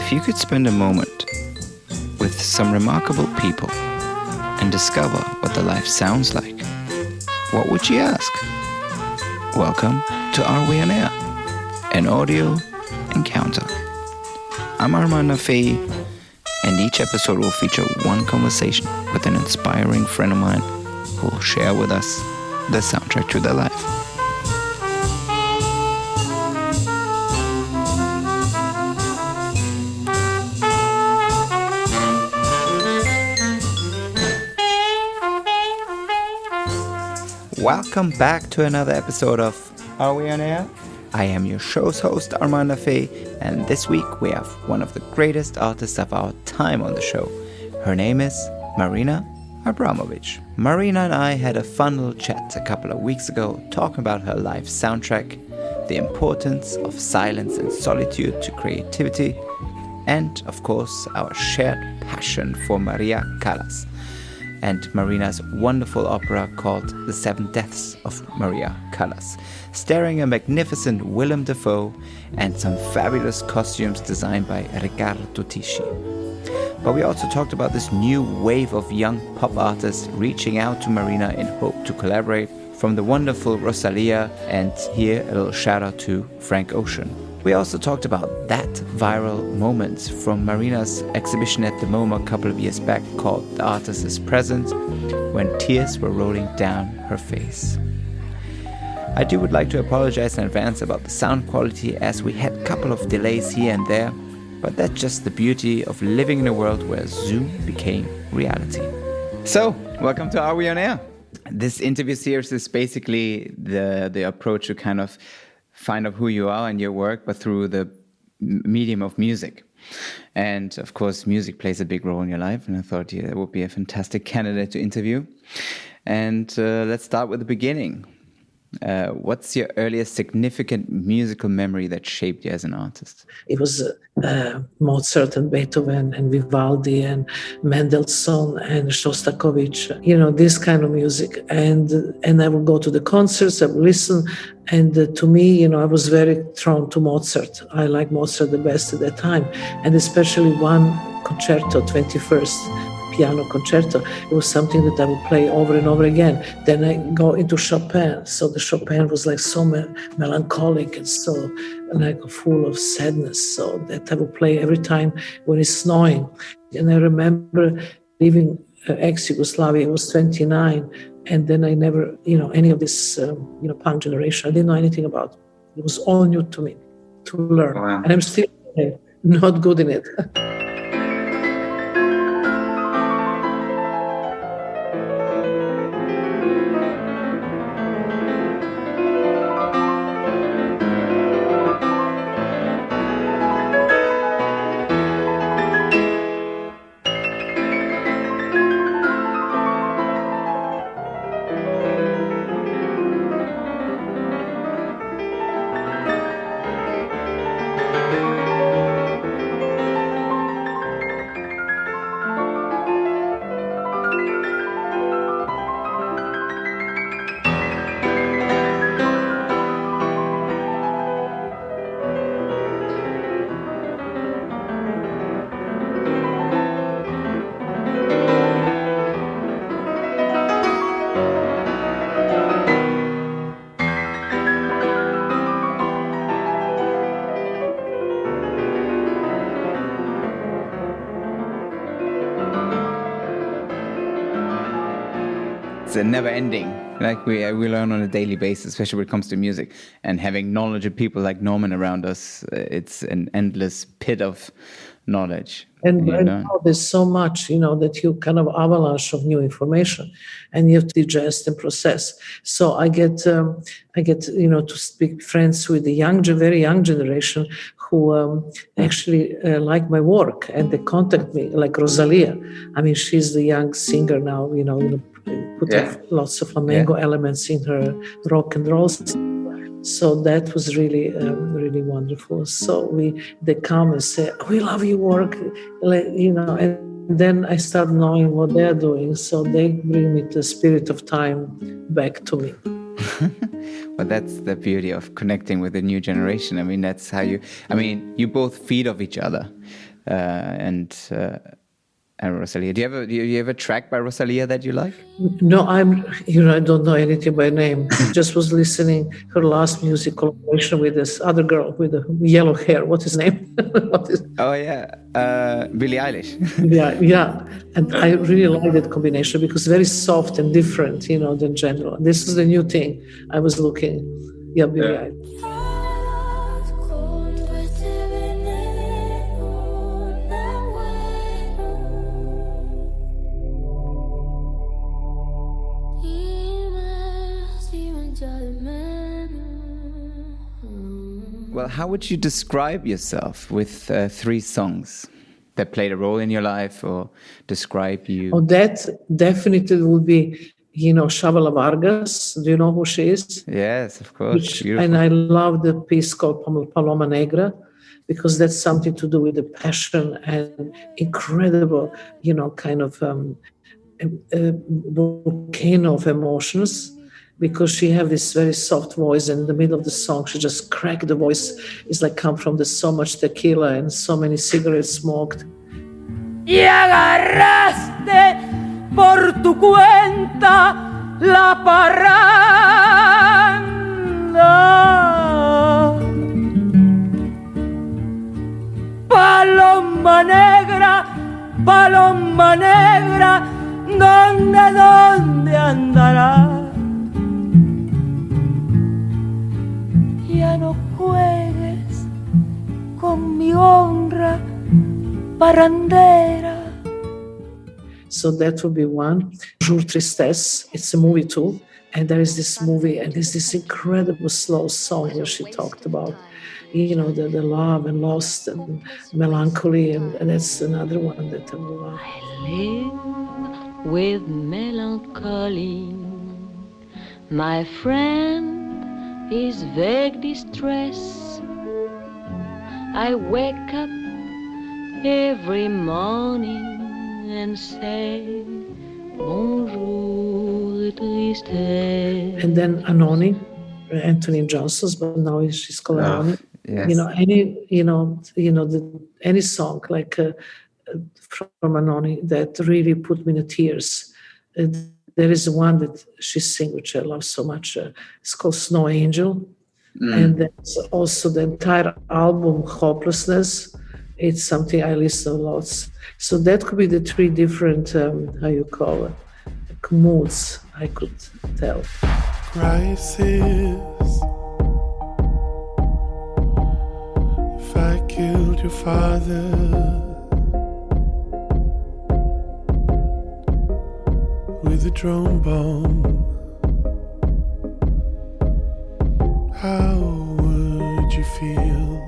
If you could spend a moment with some remarkable people and discover what their life sounds like, what would you ask? Welcome to Are We On Air? An audio encounter. I'm Arman, and each episode will feature one conversation with an inspiring friend of mine who will share with us the soundtrack to their life. Welcome back to another episode of Are We On Air? I am your show's host, Arman, and this week we have one of the greatest artists of our time on the show. Her name is Marina Abramović. Marina and I had a fun little chat a couple of weeks ago talking about her life soundtrack, the importance of silence and solitude to creativity, and of course our shared passion for Maria Callas and Marina's wonderful opera called The Seven Deaths of Maria Callas, starring a magnificent Willem Dafoe and some fabulous costumes designed by Riccardo Tisci. But we also talked about this new wave of young pop artists reaching out to Marina in hope to collaborate, from the wonderful Rosalia, and here a little shout out to Frank Ocean. We also talked about that viral moment from Marina's exhibition at the MoMA a couple of years back called The Artist is Present, when tears were rolling down her face. I would like to apologize in advance about the sound quality, as we had a couple of delays here and there, but that's just the beauty of living in a world where Zoom became reality. So, welcome to Are We On Air? This interview series is basically the approach to kind of find out who you are and your work, but through the medium of music. And of course, music plays a big role in your life, and I thought that would be a fantastic candidate to interview. And let's start with the beginning. What's your earliest significant musical memory that shaped you as an artist? It was Mozart and Beethoven and Vivaldi and Mendelssohn and Shostakovich, this kind of music. And I would go to the concerts, I would listen. And to me, I was very drawn to Mozart. I liked Mozart the best at that time. And especially one concerto, 21st, piano concerto. It was something that I would play over and over again. Then I go into Chopin. So the Chopin was like so melancholic and so like full of sadness. So that I would play every time when it's snowing. And I remember leaving ex-Yugoslavia. I was 29. And then I never, any of this, punk generation, I didn't know anything about it. It was all new to me to learn. Wow. And I'm still not good in it. Never ending, like we learn on a daily basis, especially when it comes to music, and having knowledge of people like Norman around us, it's an endless pit of knowledge. And now there's so much, that you kind of avalanche of new information, and you have to digest and process. So I get to speak friends with the very young generation who actually like my work, and they contact me, like Rosalia. I mean, she's the young singer now, put lots of flamenco elements in her rock and roll. So that was really, really wonderful. So they come and say, "We love your work," and then I start knowing what they're doing. So they bring me the spirit of time back to me. Well, that's the beauty of connecting with the new generation. I mean, that's how you both feed off each other. and Rosalia. Do you have a track by Rosalia that you like? No, I don't know anything by name. Just was listening her last music collaboration with this other girl with the yellow hair. What is his name? Oh yeah, Billie Eilish. yeah. And I really like that combination because very soft and different, than general. This is the new thing I was looking. Yeah, Billie Eilish. Well, how would you describe yourself with 3 songs that played a role in your life or describe you? Oh, that definitely would be, Chavela Vargas. Do you know who she is? Yes, of course. And I love the piece called Paloma Negra because that's something to do with the passion and incredible, kind of a volcano of emotions. Because she have this very soft voice, and in the middle of the song, she just cracked the voice. It's like come from so much tequila and so many cigarettes smoked. Y agarraste por tu cuenta la parranda. Paloma negra, ¿dónde andará? Ya no juegues con mi honra parrandera. So that would be one. Jour Tristesse, it's a movie too. And there is this movie, and there's this incredible slow song where she talked about, the love and lost and melancholy. And that's another one that I love. I live with melancholy, my friend is vague distress. I wake up every morning and say bonjour tristesse. And then Anoni, Anthony Johnson's, but now she's called Anoni. Yes. Any song like from Anoni that really put me in the tears. There is one that she sings, which I love so much. It's called Snow Angel. And that's also the entire album, Hopelessness. It's something I listen a lot. So that could be the 3 different, moods I could tell. Crisis. If I killed your father, with a drone bomb, how would you feel?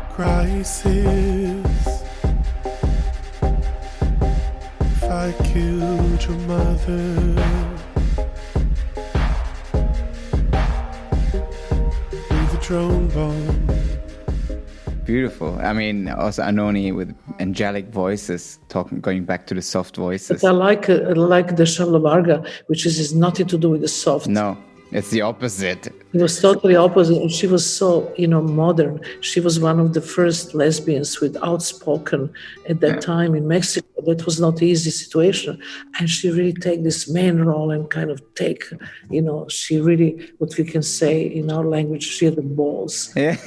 Crisis. If I killed your mother, with a drone bomb. Beautiful. I mean, also Anoni with angelic voices, going back to the soft voices. But I like the Chavela Vargas, which is nothing to do with the soft. No, it's the opposite. It was totally opposite. And she was so, modern. She was one of the first lesbians with outspoken at that time in Mexico. That was not an easy situation. And she really take this main role and kind of take, she really, what we can say in our language, she had the balls. Yeah.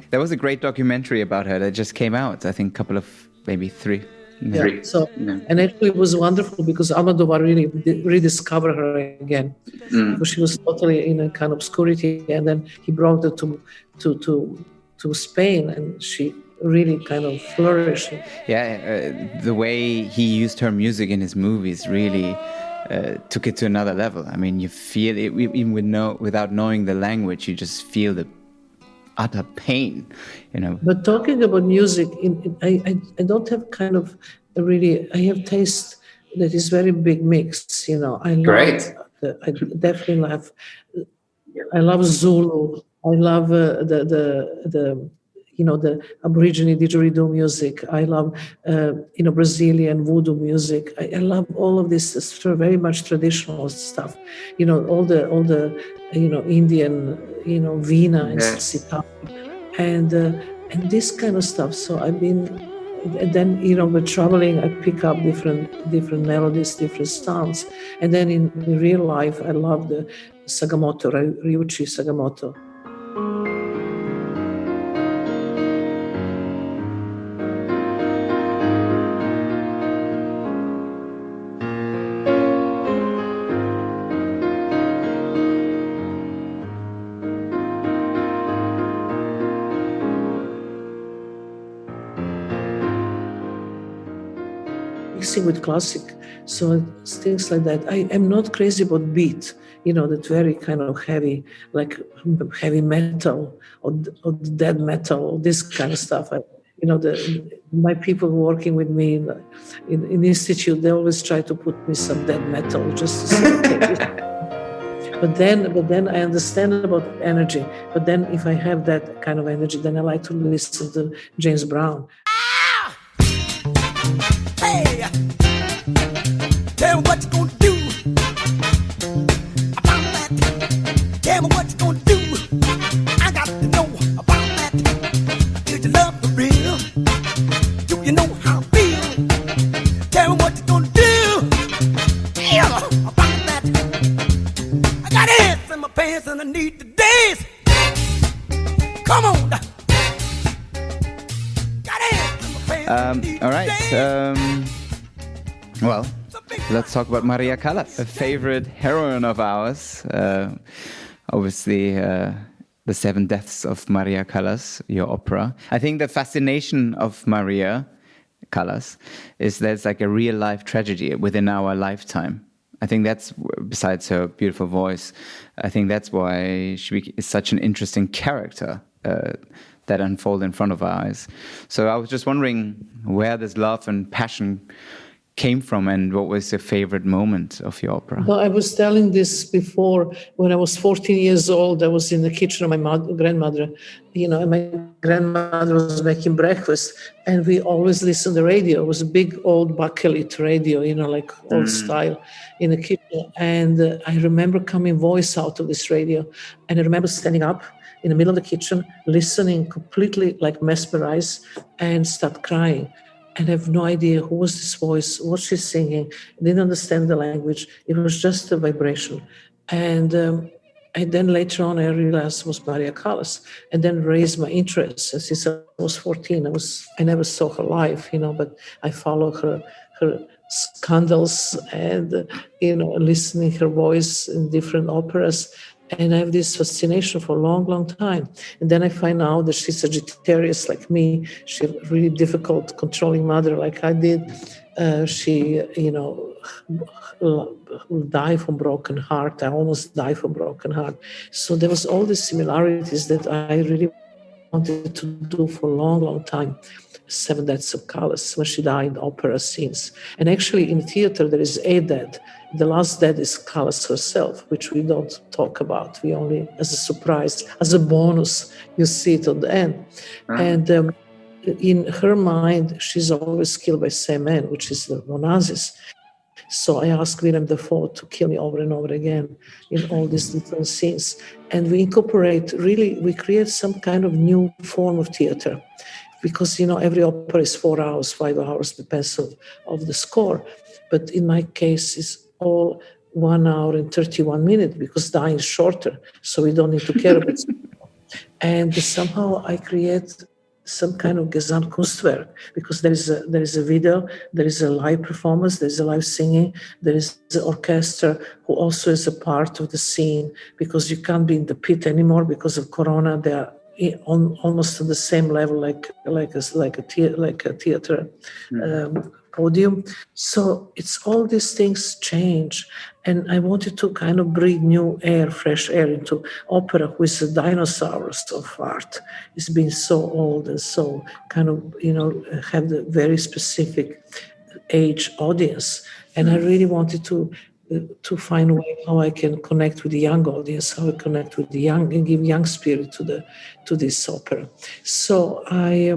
There was a great documentary about her that just came out, I think a couple of, maybe 3. Yeah. So, and actually it was wonderful because Almodovar really rediscovered her again. Because she was totally in a kind of obscurity, and then he brought her to Spain, and she really kind of flourished. Yeah, the way he used her music in his movies really took it to another level. I mean, you feel it even without knowing the language. You just feel the utter pain, But talking about music, I don't have kind of I have taste that is very big mix. Great. I definitely love. I love Zulu. I love the the Aborigine didgeridoo music. I love, Brazilian voodoo music. I love all of this very much traditional stuff. All the Indian, veena and sitar, and this kind of stuff. So I've been, and then with traveling, I pick up different melodies, different sounds, and then in real life, I love the Sagamoto, Ryuichi Sagamoto. Mixing with classic, so things like that. I am not crazy about beat, that very kind of heavy, like heavy metal or dead metal, or this kind of stuff. My people working with me in the institute, they always try to put me some dead metal just to say, okay. But then I understand about energy. But then if I have that kind of energy, then I like to listen to James Brown. Hey, tell me what you gonna do about that. Tell me what you gonna do. I got to know about that. Do you love the real? Do you know how I feel? Tell me what you gonna do. Yeah, about that. I got ants in my pants and I need to dance. Come on. All right. Well, let's talk about Maria Callas, a favorite heroine of ours. Obviously, The Seven Deaths of Maria Callas, your opera. I think the fascination of Maria Callas is that it's like a real-life tragedy within our lifetime. I think that's, besides her beautiful voice, I think that's why she is such an interesting character that unfold in front of our eyes. So I was just wondering where this love and passion came from, and what was your favorite moment of your opera? Well, I was telling this before. When I was 14 years old, I was in the kitchen of my grandmother, and my grandmother was making breakfast, and we always listened to the radio. It was a big old Bakelite radio, like old style in the kitchen. And I remember coming voice out of this radio, and I remember standing up in the middle of the kitchen, listening, completely like mesmerized, and start crying. And I have no idea who was this voice, what she's singing. I didn't understand the language. It was just a vibration. And then later on, I realized it was Maria Callas, and then raised my interest. And since I was 14, I never saw her live, but I follow her scandals and, listening her voice in different operas. And I have this fascination for a long, long time. And then I find out that she's Sagittarius like me. She's a really difficult, controlling mother like I did. She, died from broken heart. I almost died from broken heart. So there was all these similarities that I really wanted to do for a long, long time. Seven Deaths of Callas, when she died in the opera scenes. And actually in theater, there is a dead. The last dead is Callas herself, which we don't talk about. We only, as a surprise, as a bonus, you see it at the end. Uh-huh. And in her mind, she's always killed by same man, which is the Onassis. So I asked Willem Dafoe to kill me over and over again in all these different scenes. And we we create some kind of new form of theater. Because, every opera is 4 hours, 5 hours, depends of the score. But in my case, it's all 1 hour and 31 minutes because dying is shorter. So we don't need to care about it. And somehow I create some kind of Gesamtkunstwerk because there is a video, there is a live performance, there is a live singing, there is the orchestra who also is a part of the scene because you can't be in the pit anymore because of Corona. They are almost on the same level like a theater podium. So it's all these things change, and I wanted to kind of breathe new air, fresh air into opera, who is a dinosaur of art. It's been so old and so kind of have the very specific age audience, and I really wanted to to find a way how I can connect with the young audience, how I connect with the young and give young spirit to this opera. So I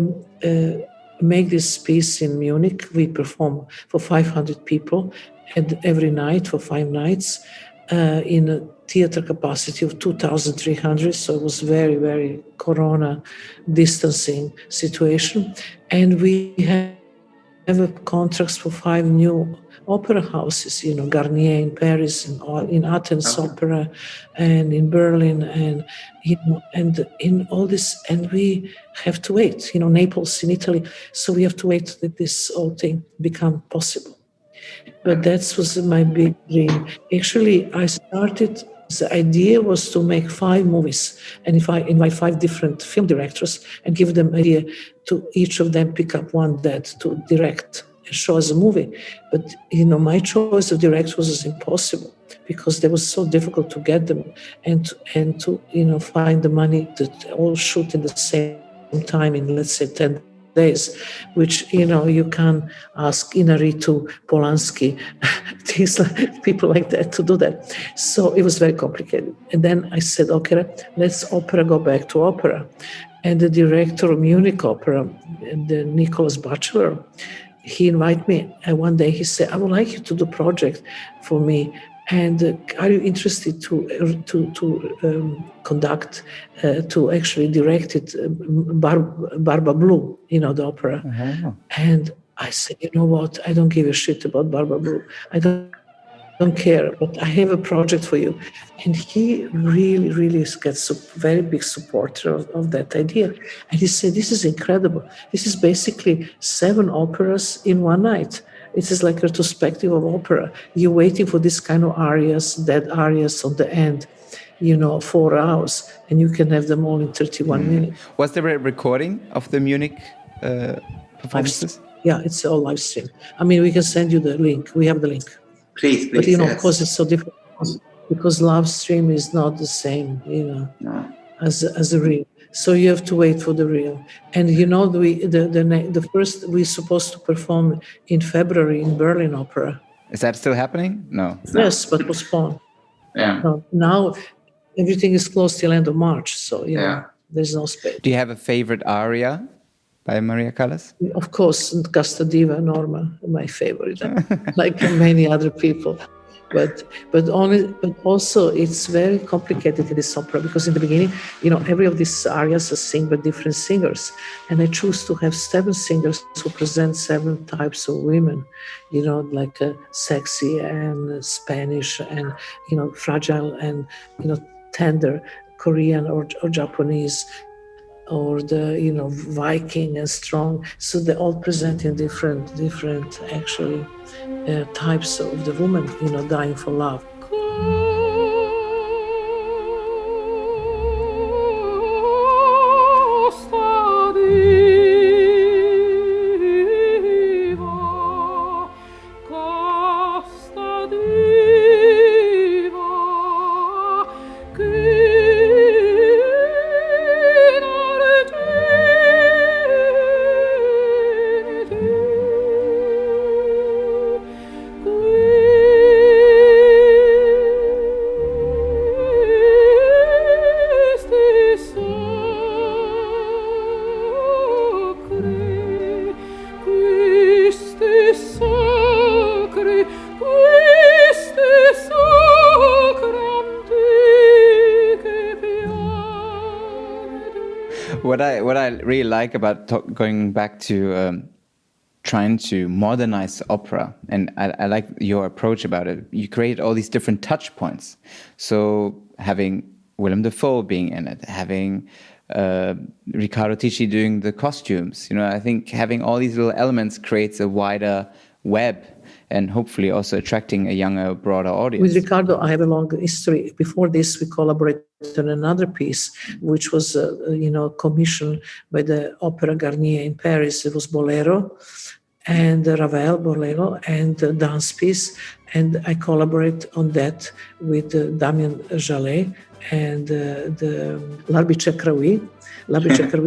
make this piece in Munich. We perform for 500 people and every night for 5 nights in a theater capacity of 2,300. So it was very, very Corona distancing situation. And we have contracts for 5 new opera houses, Garnier in Paris, in Athens Opera, and in Berlin, and and in all this, and we have to wait, Naples in Italy, so we have to wait that this whole thing become possible. But that was my big dream. Actually, I started. The idea was to make 5 movies, and if I invite 5 different film directors and give them an idea to each of them pick up one that to direct and show as a movie. But, my choice of director was impossible because it was so difficult to get them and to find the money to all shoot in the same time in, let's say, 10 days, which, you can ask Inaritu, Polanski, things like people like that to do that. So it was very complicated. And then I said, okay, let's go back to opera. And the director of Munich Opera, the Nicholas Batchelor, he invited me, and one day he said, I would like you to do a project for me. And are you interested to conduct, to actually direct it, Barba Blue, the opera? Uh-huh. And I said, you know what? I don't give a shit about Barba Blue. I don't care, but I have a project for you. And he really, really gets a very big supporter of that idea. And he said, this is incredible. This is basically 7 operas in one night. It is like a retrospective of opera. You're waiting for this kind of arias, dead arias on the end, 4 hours, and you can have them all in 31 minutes. Was there a recording of the Munich performances? Yeah, it's all live stream. I mean, we can send you the link. We have the link. Please. But, yes. Of course, it's so different because live stream is not the same, no. as a real. So you have to wait for the real. And the first we're supposed to perform in February in Berlin Opera. Is that still happening? No. Yes, but postponed. Yeah. So now everything is closed till end of March. So there's no space. Do you have a favorite aria by Maria Callas? Of course, Casta Diva Norma, my favorite, like many other people. But also it's very complicated in this opera because in the beginning, every of these arias are sung by different singers, and I choose to have 7 singers who present 7 types of women, like sexy and Spanish and fragile and tender, Korean or Japanese, or the Viking and strong. So they all present in different actually types of the woman, dying for love. What I really like about going back to trying to modernize opera, and I like your approach about it. You create all these different touch points. So having Willem Dafoe being in it, having Riccardo Tisci doing the costumes, I think having all these little elements creates a wider web, and hopefully also attracting a younger, broader audience. With Riccardo, I have a long history. Before this, we collaborated on another piece, which was, commissioned by the Opera Garnier in Paris. It was Bolero, and Ravel, Bolero, and the dance piece. And I collaborate on that with Damien Jallet and the L'Arbice Craoui,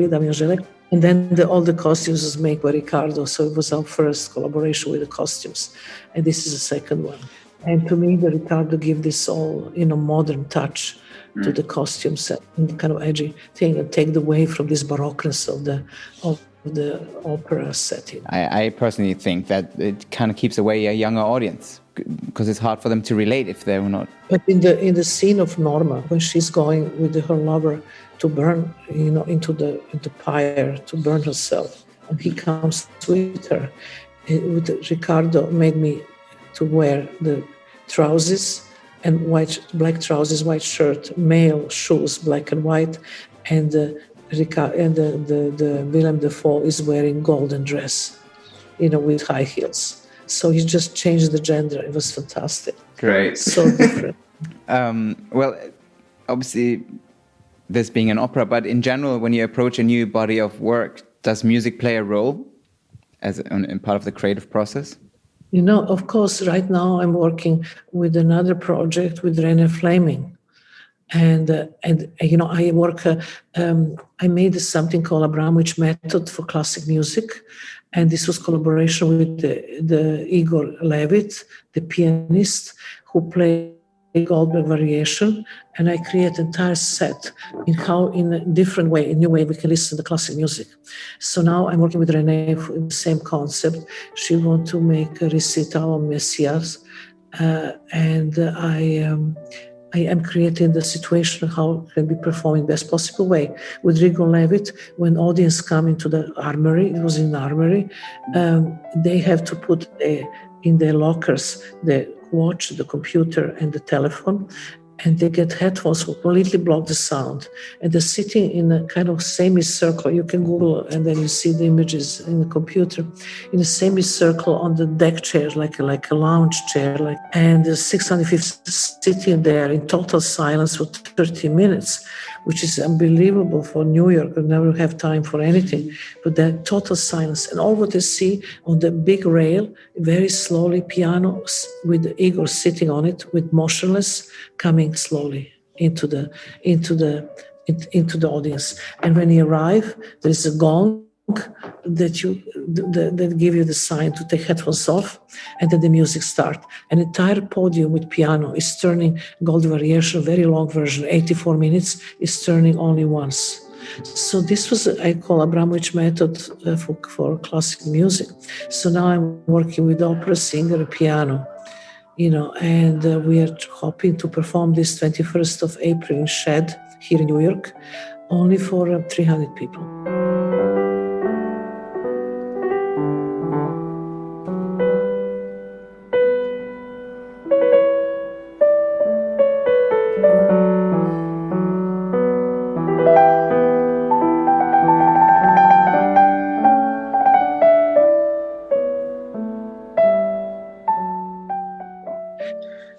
Damien Jallet. And then all the costumes was made by Riccardo. So it was our first collaboration with the costumes. And this is the second one. And to me, the Ricardo give this all, modern touch to the costumes and kind of edgy thing, and take away from this baroqueness of the opera setting. I personally think that it kind of keeps away a younger audience because it's hard for them to relate if they're not. But in the scene of Norma, when she's going with her lover to burn, into fire to burn herself, and he comes with her, with Ricardo made me to wear the trousers and black trousers, white shirt, male shoes, black and white, and the Willem Dafoe is wearing golden dress, with high heels. So he just changed the gender. It was fantastic. Great. So different. Well, obviously, this being an opera, but in general, when you approach a new body of work, does music play a role in part of the creative process? Of course, right now I'm working with another project with René Fleming. And I work, I made something called Abramović method for classic music. And this was collaboration with the Igor Levit, the pianist who played Goldberg variation. And I create an entire set in a different way, a new way we can listen to classic music. So now I'm working with Renee for the same concept. She wants to make a recital on Messias. And I am creating the situation how it can be performed in the best possible way. With Igor Levit, when audience come into the armory, it was in the armory, they have to put in their lockers the watch, the computer, and the telephone, and they get headphones who completely block the sound. And they're sitting in a kind of semicircle. You can Google and then you see the images in the computer, in a semicircle on the deck chair, like a lounge chair, and the 650 sitting there in total silence for 30 minutes, which is unbelievable for New York. We never have time for anything, but that total silence. And all what they see on the big rail, very slowly, piano with Igor sitting on it, with motionless, coming slowly into the audience. And when you arrive, there is a gong that give you the sign to take headphones off, and then the music start. An entire podium with piano is turning gold variation, very long version, 84 minutes, is turning only once. So this was, I call Abramović method for classic music. So now I'm working with opera singer, piano, and we are hoping to perform this 21st of April in Shed here in New York, only for 300 people.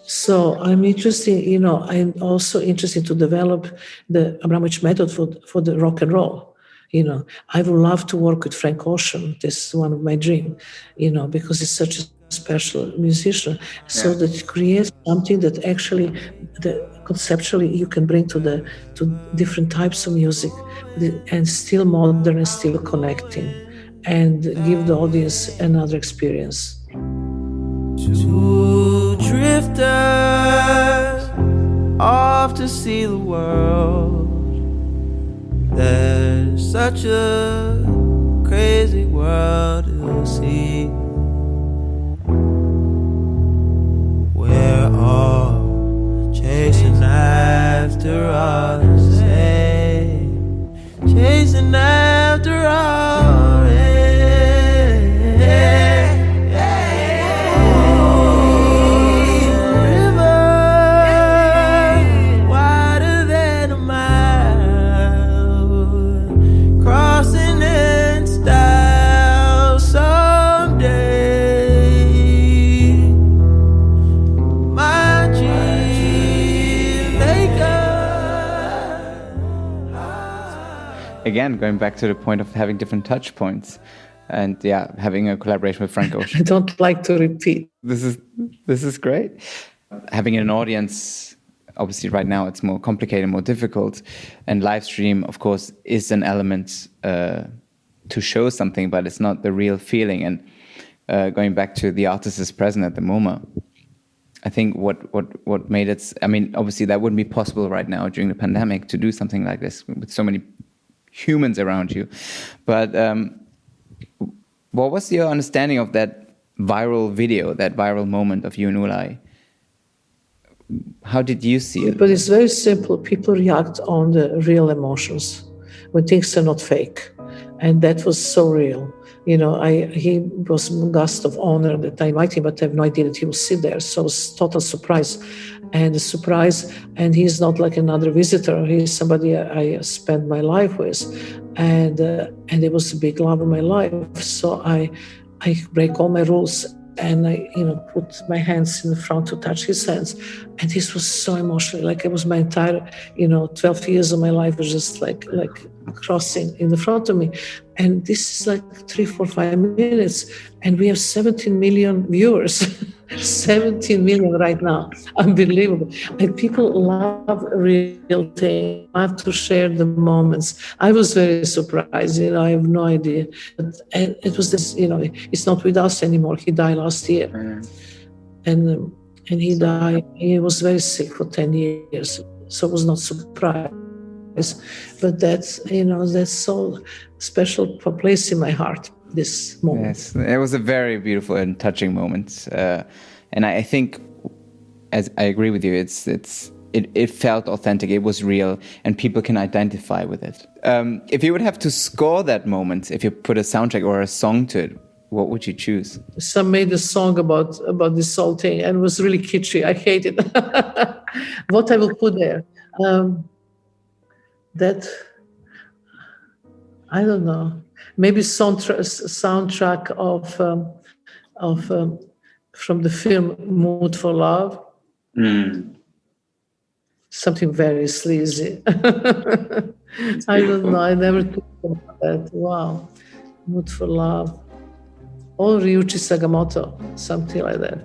So I'm interested, I'm also interested to develop the Abramović method for the rock and roll. I would love to work with Frank Ocean. This is one of my dreams, because he's such a special musician. So that it creates something that actually, conceptually, you can bring to different types of music, and still modern and still connecting, and give the audience another experience. Two drifters off to see the world. There's such a crazy world to see. We're all chasing after all the same, chasing after all. Again, going back to the point of having different touch points, and having a collaboration with Frank Ocean. I don't like to repeat. This is great. Having an audience, obviously right now it's more complicated, more difficult, and live stream, of course, is an element to show something, but it's not the real feeling. And going back to the artist is present at the moment, I think what made it, I mean, obviously that wouldn't be possible right now during the pandemic to do something like this with so many humans around you. But what was your understanding of that viral video, that viral moment of you and Ulay? How did you see it? But it's very simple. People react on the real emotions when things are not fake. And that was so real. You know, he was a guest of honor that I invited him, but I have no idea that he will sit there. So it was total surprise. And he's not like another visitor. He's somebody I spent my life with. And it was a big love of my life. So I break all my rules and I, put my hands in the front to touch his hands. And this was so emotional. Like it was my entire, 12 years of my life was just like crossing in the front of me. And this is like 3, 4, 5 minutes. And we have 17 million viewers. 17 million right now. Unbelievable. And people love real things. I have to share the moments. I was very surprised. I have no idea. But it was this, it's not with us anymore. He died last year. And he died. He was very sick for 10 years. So it was not surprised. But that's so special place in my heart, this moment. Yes, it was a very beautiful and touching moment. And I think, as I agree with you, it felt authentic, it was real, and people can identify with it. If you would have to score that moment, if you put a soundtrack or a song to it, what would you choose? Some made a song about this whole thing, and it was really kitschy. I hate it. What I will put there? That, I don't know, maybe soundtrack of from the film Mood for Love. Something very sleazy. I don't know, I never thought about that. Wow, Mood for Love. Or Ryuichi Sakamoto, something like that.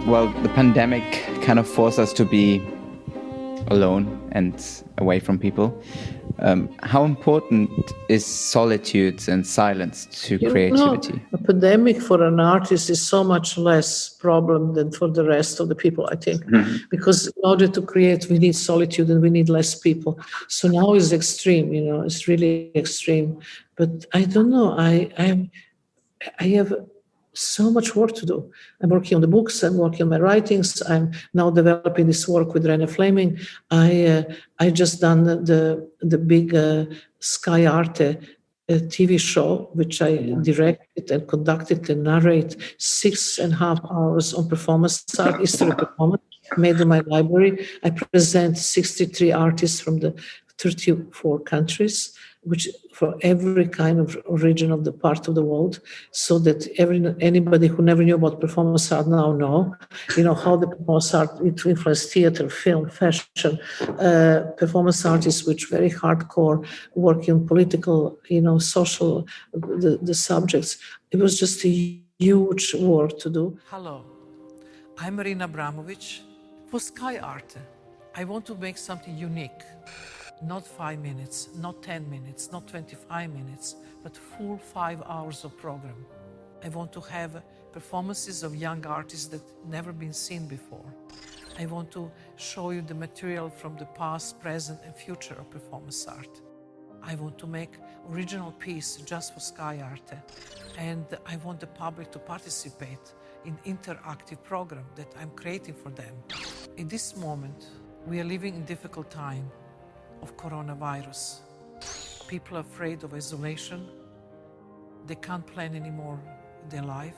Well, the pandemic kind of forced us to be alone and away from people. How important is solitude and silence to creativity? A pandemic for an artist is so much less problem than for the rest of the people, I think. Because in order to create, we need solitude and we need less people. So now it's extreme, it's really extreme. But I don't know, I have so much work to do. I'm working on the books, I'm working on my writings, I'm now developing this work with René Fleming. I just done the big Sky Arte TV show, which I directed and conducted and narrate 6.5 hours on performance art, history of performance, made in my library. I present 63 artists from the 34 countries, which for every kind of region of the part of the world, so that anybody who never knew about performance art now know, how the performance art influenced theater, film, fashion, performance artists, which very hardcore, working on political, social, the subjects. It was just a huge work to do. Hello, I'm Marina Abramović. For Sky Arte, I want to make something unique. Not 5 minutes, not 10 minutes, not 25 minutes, but full 5 hours of program. I want to have performances of young artists that never been seen before. I want to show you the material from the past, present, and future of performance art. I want to make original piece just for Sky Arte, and I want the public to participate in interactive program that I'm creating for them. In this moment, we are living in difficult time of coronavirus. People are afraid of isolation. They can't plan anymore their life.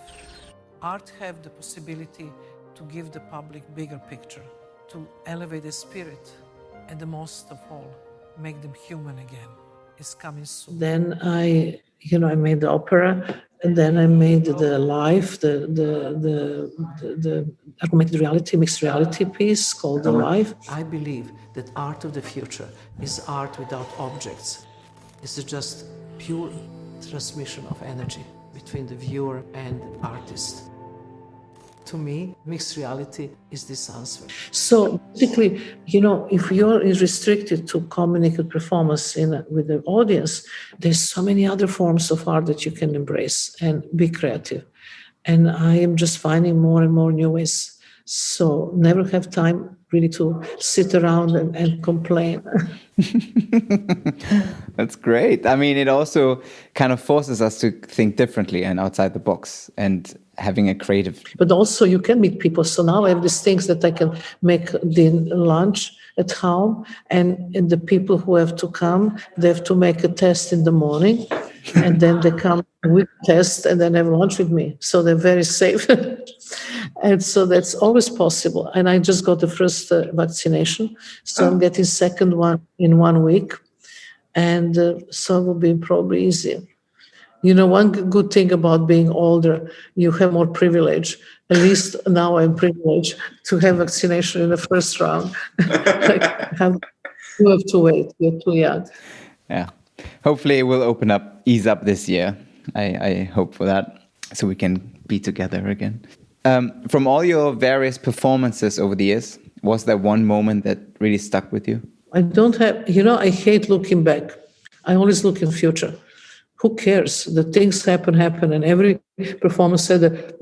Art have the possibility to give the public bigger picture, to elevate the spirit, and the most of all, make them human again. It's coming soon. Then I made the opera, and then I made the live, the augmented reality, mixed reality piece called The Live. I believe that art of the future is art without objects. It's just pure transmission of energy between the viewer and artist. To me, mixed reality is this answer. So basically, if you're restricted to communicate performance with the audience, there's so many other forms of art that you can embrace and be creative. And I am just finding more and more new ways. So never have time really to sit around and complain. That's great. I mean, it also kind of forces us to think differently and outside the box and having a creative. But also you can meet people. So now I have these things that I can make the lunch at home, and the people who have to come, they have to make a test in the morning, and then they come with test and then have lunch with me. So they're very safe. And so that's always possible. And I just got the first vaccination. So I'm getting second one in 1 week. And so it will be probably easy. One good thing about being older, you have more privilege. At least now I'm privileged to have vaccination in the first round. You have to wait. You're too young. Yeah. Hopefully it will ease up this year. I hope for that, so we can be together again. From all your various performances over the years, was there one moment that really stuck with you? I don't have, I hate looking back. I always look in future. Who cares? The things happen, and every performance had an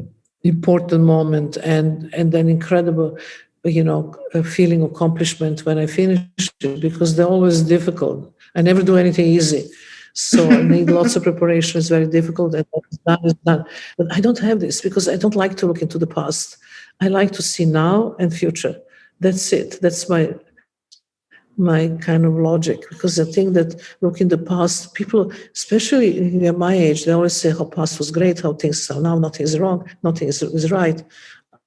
important moment and then incredible, a feeling of accomplishment when I finish it, because they're always difficult. I never do anything easy. So I need lots of preparation. It's very difficult, and it's done. But I don't have this because I don't like to look into the past. I like to see now and future. That's it. That's my kind of logic, because I think that look in the past, people, especially at my age, they always say how past was great, how things are now, nothing is wrong, nothing is right.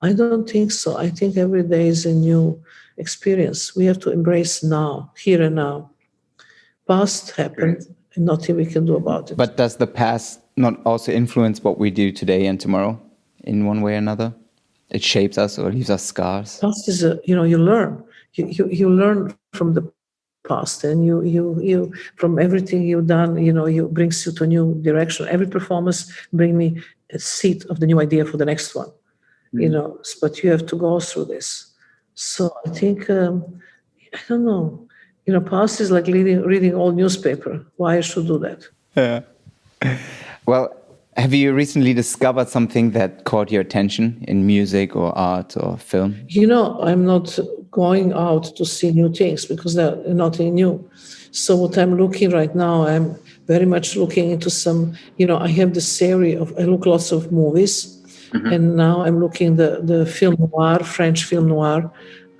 I don't think so. I think every day is a new experience. We have to embrace now, here and now. Past happened, and nothing we can do about it. But does the past not also influence what we do today and tomorrow in one way or another? It shapes us or leaves us scars? Past is you learn. You learn from the past, and you from everything you've done, you brings you to a new direction. Every performance brings me a seed of the new idea for the next one. But you have to go through this. So I think I don't know. Past is like reading old newspaper. Why I should do that? Yeah. Well, have you recently discovered something that caught your attention in music or art or film? I'm not going out to see new things because they're nothing new. So what I'm looking right now, I'm very much looking into some, I have the series of, I look lots of movies. Mm-hmm. And now I'm looking the film noir, French film noir.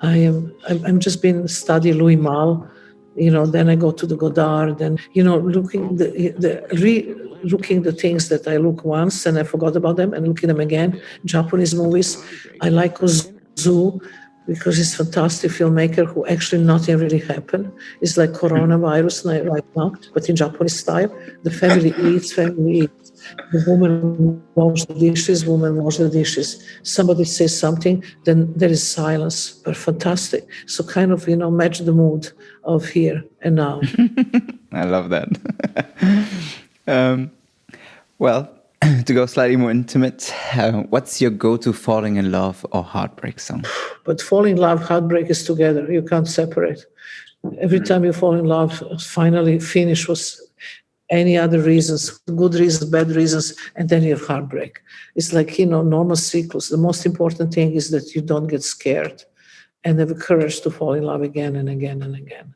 I'm just been study Louis Malle. Then I go to the Godard, and looking looking the things that I look once and I forgot about them, and looking them again. Japanese movies, I like Ozu because he's a fantastic filmmaker who actually nothing really happened. It's like coronavirus right now, but in Japanese style. The family eats. The woman wash the dishes. Somebody says something, then there is silence, but fantastic. So kind of, match the mood of here and now. I love that. Well, to go slightly more intimate, what's your go-to falling in love or heartbreak song? But falling in love, heartbreak is together. You can't separate. Every time you fall in love, finally finish was any other reasons, good reasons, bad reasons, and then you have heartbreak. It's like, normal cycles. The most important thing is that you don't get scared and have the courage to fall in love again and again and again.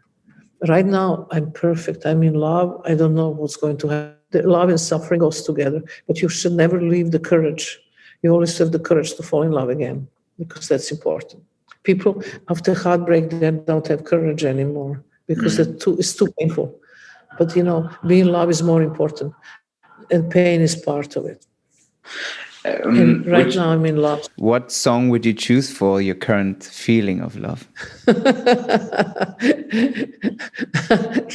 Right now, I'm perfect. I'm in love. I don't know what's going to happen. The love and suffering goes together, but you should never leave the courage. You always have the courage to fall in love again, because that's important. People after heartbreak, they don't have courage anymore because it's too painful. But being in love is more important, and pain is part of it. And right now I'm in love. What song would you choose for your current feeling of love?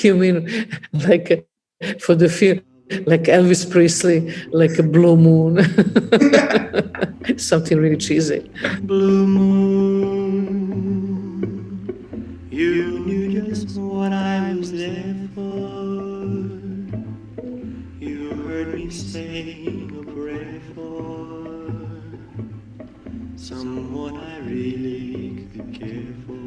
You mean like for the feel, like Elvis Presley, like a blue moon, something really cheesy. Blue moon, you knew just what I was there for. You heard me saying a prayer for someone I really could care for.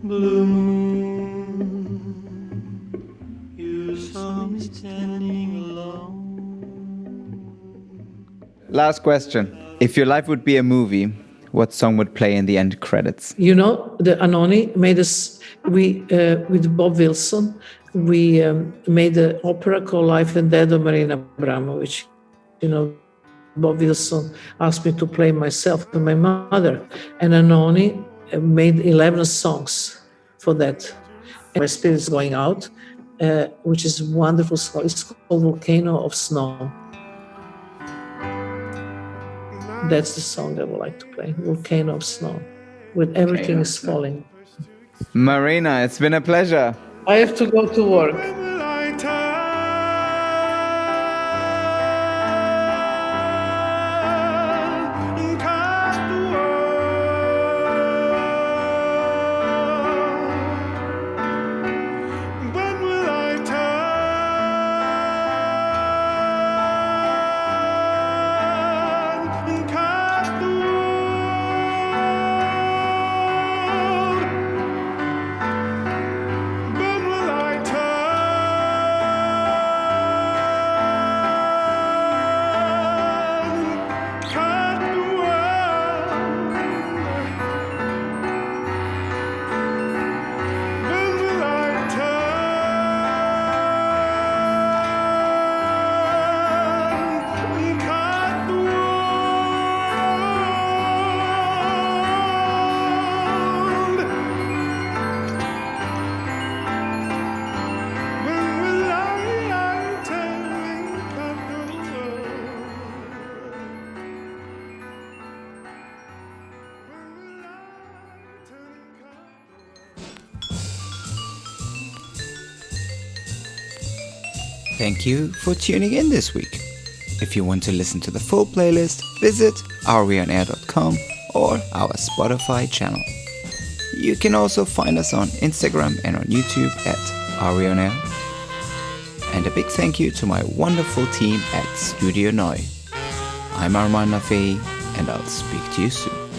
Blue moon, you saw me standing alone. Last question. If your life would be a movie, what song would play in the end credits? The Anoni made us, with Bob Wilson, we made an opera called Life and Death of Marina Abramović. Bob Wilson asked me to play myself and my mother, and Anoni made 11 songs for that. My Spirit is Going Out, which is a wonderful song. It's called Volcano of Snow. That's the song I would like to play, Volcano of Snow, when everything is falling. Marina, it's been a pleasure. I have to go to work. Thank you for tuning in this week. If you want to listen to the full playlist, visit areonair.com or our Spotify channel. You can also find us on Instagram and on YouTube at areonair. And a big thank you to my wonderful team at Studio Neu. I'm Arman, and I'll speak to you soon.